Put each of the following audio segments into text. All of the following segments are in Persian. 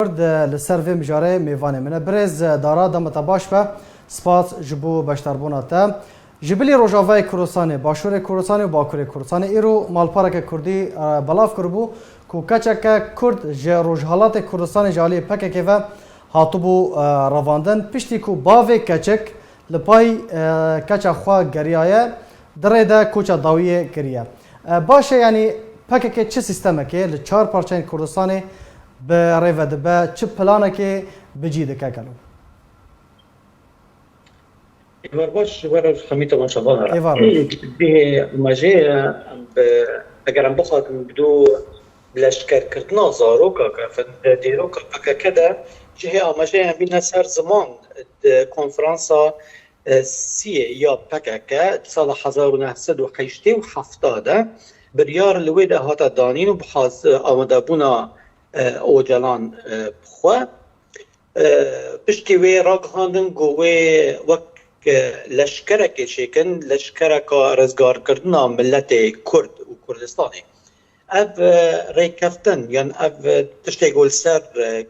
لسر وی مجاره میوانه منه برز دارا دمت باش به سپاس جبو بشتربونا تا جبلی روجاوای کروسانه باشور کروسانه و باکور کروسانه ایرو مالپارک کردی بلاف کربو کو کچک کرد ج روجحالات کروسانه جالی پک که و هاتبو رواندن پشتی کو باوی کچک لپای کچا خوا گریایه دره ده کوچا داویه گریه باشه یعنی پک که چه سیستمه که لچار پارچین کروسانه به ریوده به چه پلانه که بجیده که کلو ایوار باش ایوار خمیت ما شبانه ایوار به مجه اگرم بخواد بدو لشکر کردنا زاروکا که دیروکا پکا کده جه آمجه بین سر زمان کنفرانسا سیه یا پکا که سال 1987 بریار لویده هاتا دانین و بخواست آمده بونا اوجلان بخوا پشتی وی راگ هاندن گوه وک لشکرک شکن لشکرک رزگار کردنا ملت کرد و کردستانی اف ریکفتن یعنی اف تشتی گول سر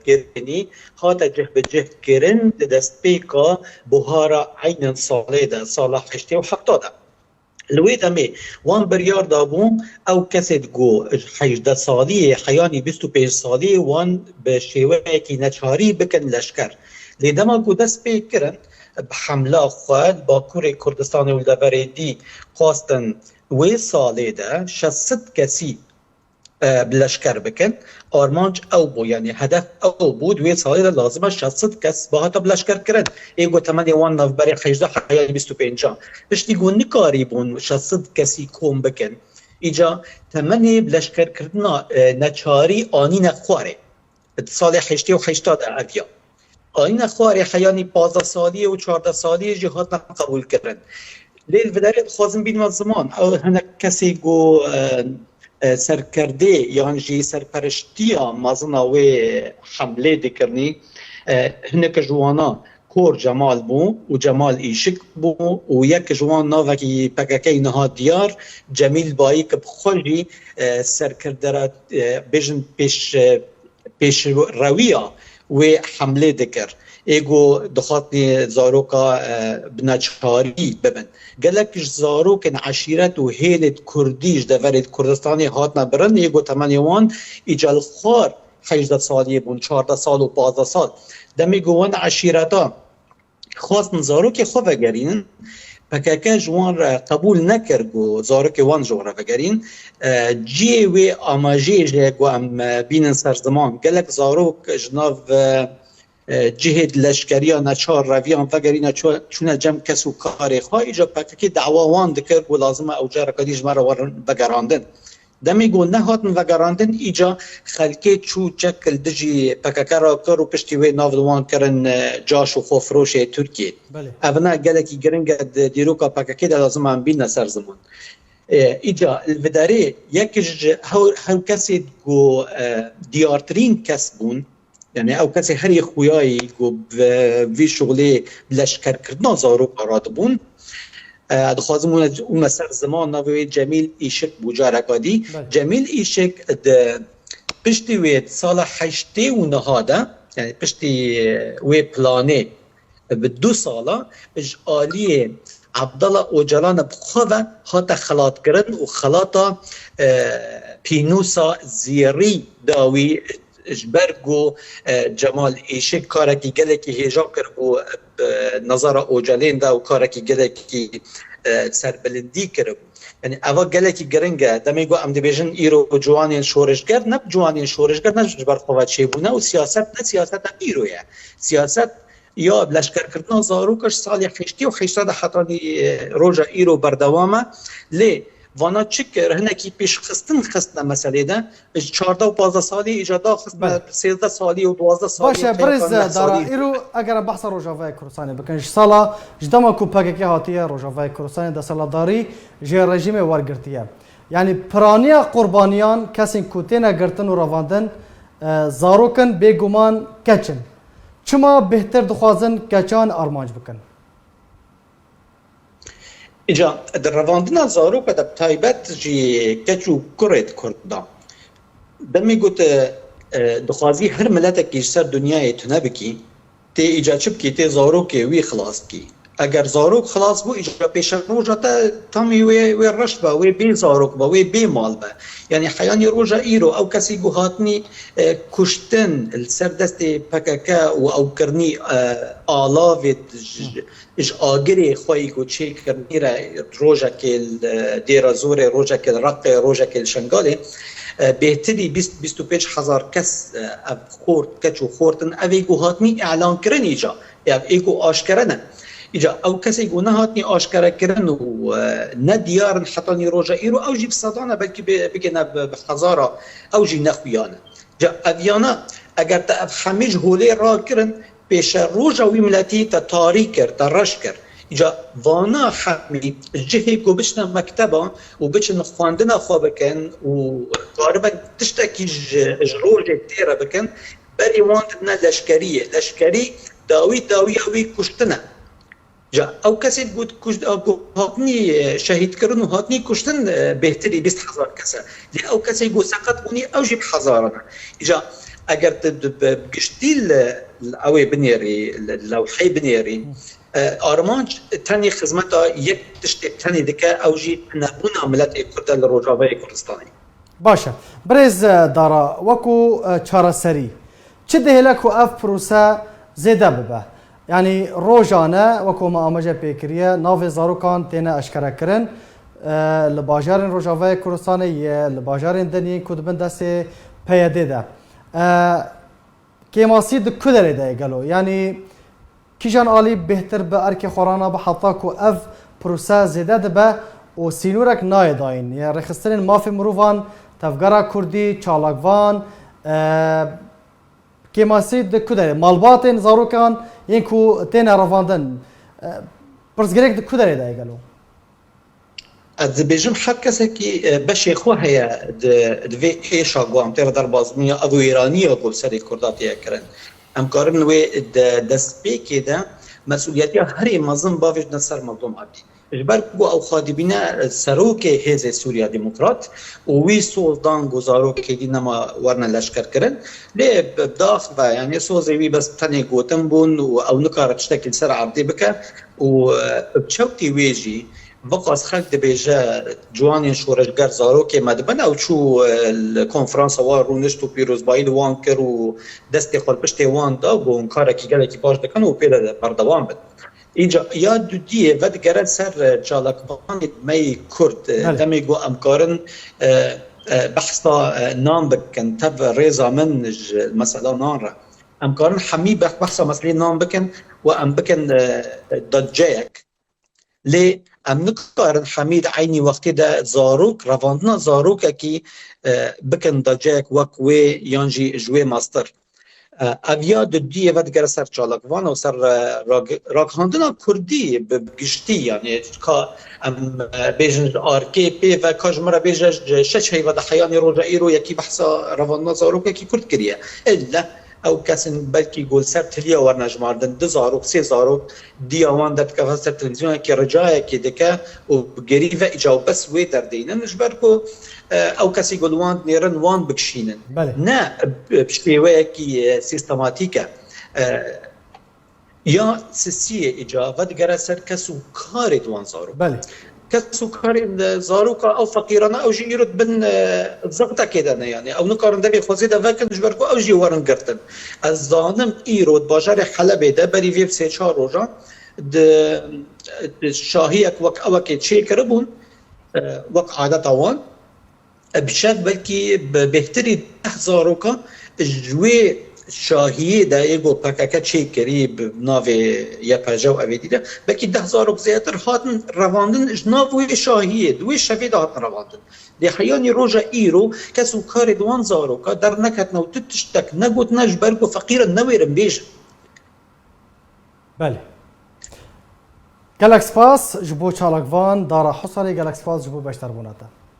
گرنی هاتا جه به جه گرن دست پیکا بوهارا عین ساله ده سال 87 لويدا مي وان بريار دابون او كسد جو 18 صالي حياني 25 صالي وان بشيوكي نچاري بكن لشكر لدما جو دست بكرن بحمله خواد باكوري كردستان والدبريدي قاستن وي صالي ده 600 كسي بلشكر بكن آرمانج او بو يعني هدف او بود وی سالی لازمه 600 کس با هتا بلشکر کرد ایگو تمنی وان نف بری 18 حیالی 25 بشتی گو نکاری بون 600 کسی کوم بکن ایجا تمنی بلشکر کردنا نچاری آنی نخواره سال 88 اویا آنی نخواره حیانی 15 سالی و 14 سالی جهات نقبول کرد لیل وداری خوازم بین و زمان او هنک کسی گو سرکرده یعنی جی سرپرشتیا مازنا و حمله دکرنی هنک جوانا کور جمال بو و جمال ایشک بو و یک جوان ناوکی پککی نها دیار جمیل بایی که بخوری سرکرده بیشن پیش رویا و حمله دکر ایگو دخاطني زاروكا بناچهاري ببن قالك زاروكن عشيرت وهيلة كرديش دفرت كردستاني هاتنا برن ایگو تمانيوان ايجال خار 18 سالي بون 14 سال و 15 سال دمي گوان عشيرتا خواستن زاروكي خواه گرين پکاکه جوان را قبول نکرگو زاروكي وان جوان را گرين جي و آماجي جيگو ام بینن سر زمان قالك زاروك جناف جهد لشکریا نچار رویان وگرین چون جمع کسو کاری خواه ایجا پککی دعواوان دکر و لازمه او جا رکادیج مرا ورن بگراندن دمی گو نهاتن وگراندن ایجا خلکی چو چکل دجی پککه را کر و پشتی وی ناودوان کرن جاش و خوفروش ترکیه اونا گلکی گرنگ دیروکا پککی دا لازمه هم بین سر زمان ایجا الوداره یکیج هر کسی گو دیارترین کس بون يعني او كسي هري خوياي جو في شغلي لشكر كردنا زارو قرات بون دخوازمون اون سر زمان ناوي جميل ايشك بوجاركادي جميل ايشك پشتي وي سال 8 و نهاده يعني پشتي وي بلاني بدو سالا اج آلي عبدالله اوجلان بخوه هاتا خلاط کرن و خلاطا پینوسا زيري داوي جبرگو جمال ایشک کارکی گلکی هیجا کرگو نظر اوجلین دا و کارکی گلکی سربلندی کرگو یعنی اوا گلکی گرنگه دمیگو ام دی بیجن ایرو جوانین شورشگر نب جوانین شورشگر نب جبر خواه چه بونه و سیاست نه سیاست ایرویه سیاست یا لشکر کردن زاروکش سال 88 حتی روژا ایرو بردوامه لی وانا چکر هنکی پیش خستن مسئله ده 14 و 15 سالی ایجادا خستن 13 سالی و 12 سالی باشه برز دارا ایرو اگر بحث روجاوای کروسانی بکنش سالا جدما کو پاککی هاتیه روجاوای کروسانی ده سالداری جه رژیم ورگرتیه یعنی پرانیا قربانیان کسی کوتینا گرتن و رواندن زاروکن بگومان کچن چما بهتر دخوازن کچان آرمانج بکن ایجا در رواندن زارو که در تایبت جی کچو کرد کردن دمی گوت دخوازی هر ملتێکی سەر دنیای تونە بکی تێ ئیجا چ بکی تێ زارۆکێ وی خلاص بکی ئەگەر زارۆک خلاص بوو ئیجا پێشە ڕۆژە تامی وێ ڕەش بە وێ بێ زارۆک بە وێ بێ ماڵ بە یعنی حەیانی ڕۆژە ئیرۆ ئەو کەسی گوهاتنی کوشتن سەر دەستی پەکەکە و ئەوکردنی ئاڵاوێت ژ ئاگرێ خۆی و چێکردنیرە ڕۆژەکێ دێرە زۆرێ ڕۆژەکێ ڕقێ ڕۆژەکێ شنگالێ بهتری 25,000 کەس خورد کەچ و خۆرتن ئەوێ گوهاتنی ئەعلانکردن ئیجا ئێگو ئاشکرەنە ئیجا ئەو کەسێک و نەهاتنی ئاشکرەکردن و نەدیارن حەتانی ڕۆژە ئیرۆ ئەوژی بسەدانە بەلکی بگەنە بەحەزارە ئەوژی نەخویانە جا ئەڤیانە ئەگەر تە ئەف هەمیش هۆلێ ڕاکردن پێشە ڕۆژە وی ملەتی تە تاری کرد تە ڕەش کرد ئیجا وانا حەمی جهێک و بچنە مەکتەبە و بچن خواندنە خوا بکەن و کاربن تشتێکی ڕۆژێک تێرە بکەن بەری واندنە لەشکریە لەشکری داوی ئەوی کوشتنە جا ئەو کەسێک گوت هاتنی شەهیدکردن و هاتنی کوشتن بهتری 20,000 کەسە لێ ئەو کەسێک گو سەقەت بوونی ئەوژی بحەزارەنە ئیجا ئەگەر گشتی ئەوێ بنێری لەوحەی بنێری ئارمانج تەنی خزمەتە یەک تشتێک تەنی دکە ئەوژی نەبوونا ملەتێک کوردە لە ڕۆژاوای کوردستانی باشە برێز دارا وەکو چارەسەری چ دەهێلە و ئەف پرۆسە زێدە ببە یعنی ڕۆژانە وەکو ما ئاماژە پێکریە ناوێ زارۆکان تێنە ئەشکەرەکردن لە باژارên ڕۆژاوای کوردستانê yê li bajarên deniyê ku dibin destê PYD de kêmasî di ku derê de ye gelo yanî kîjan alî bêhtir bi erkê xwarana bi heta ku ev prose zêde dibe û sînûrek nayê dayîn ya rêxistinên mafê mirovan tevgera Kurdî çalakvan kêmasî di ku derê malbatên zarokan yên ku têne revandin pirsgirêk di ku derê de ye gelo Ez dibêjim her kesekî beşê xwe heye di vê hêşa guam têre derbasbûniya ev Îraniya ku serê Kurda têye kirin em karin wê destpêkê de mesuliyetiya herê mezin bavê ne ser mezlûm hebî ji ber ku ew xwedibîne serokê hêzê Sûriya Demokrat û wî soz dan ku zarokê dî nema werne leşkerkirin lê dax ve yani sozê wî bes tenê gotin bûn û ew nikare tiştekî ser erdê bike û çewtî wê jî وقاس خلق دبیجه جوانین شورشگر زاروکه مدبن او چو کنفرانس وار رونشت و پیروزبایی وان کر و دست خود پشت وان دا و اون کار کی گله کی باش دکن و پیدا بردوام بد اینجا یا دو دیه ود گرد سر جالکوان می کرد دمی گو امکارن بحثا نام بکن تب ریزا من مثلا نان را امکارن حمی بحثا مثلا نام بکن و ام بکن دجاک لی ام نکارن حمید عینی وقتی ده زاروک رواندنا زاروک اکی بکن دجاک وکوی یانجی جوی ماستر اویا دیه ود گر سر چالکوان و سر راکهاندنا کردی بگشتی یعنی که ام بیجن آرکی پی و کاجمرا بیجن شش هی و ده حیانی روژا ایرو یکی بحثا رواندنا زاروک اکی کرد کریه الا او کسین بلکی گل سر تلیا ورنجماردن دو زاروک سه زاروک دیوان داد که سر تلویزیون که رجای که دکه و گری و اجاو بس وی در دینن نجبر کو او کسی گل وان نیرن وان بکشینن نه بشتیوه کی سیستماتیکه یا سیسیه اجا و دیگر سر کسو کار دوان زاروک کسو کاری زاروکا او فقیرانه او جی ایرود بن زغطه کدنه یعنی او نکارن دبی خوزی ده وکن جبر کو او جی ورن گرتن از زانم ایرود باجار حلبه ده بری ویب سه چهار روزا د شاهی اک وک او که چه کربون وک عادت اوان بشک بلکی بهتری زاروکا جوی شاهیه ده ایگو پککه چه کری ناوی یا پجاو اویدی ده بلکی 10,000 زیادتر هاتن رواندن ناوی شاهیه دوی شوید هاتن رواندن ده حیانی روژا ایرو کسو کار دوان زاروکا در نکت نو تتشتک نگوت نجبرگو فقیر نویرم بیجن بله گلک سپاس جبو چالکوان دارا حصاری گلک سپاس جبو بشتر بوناتا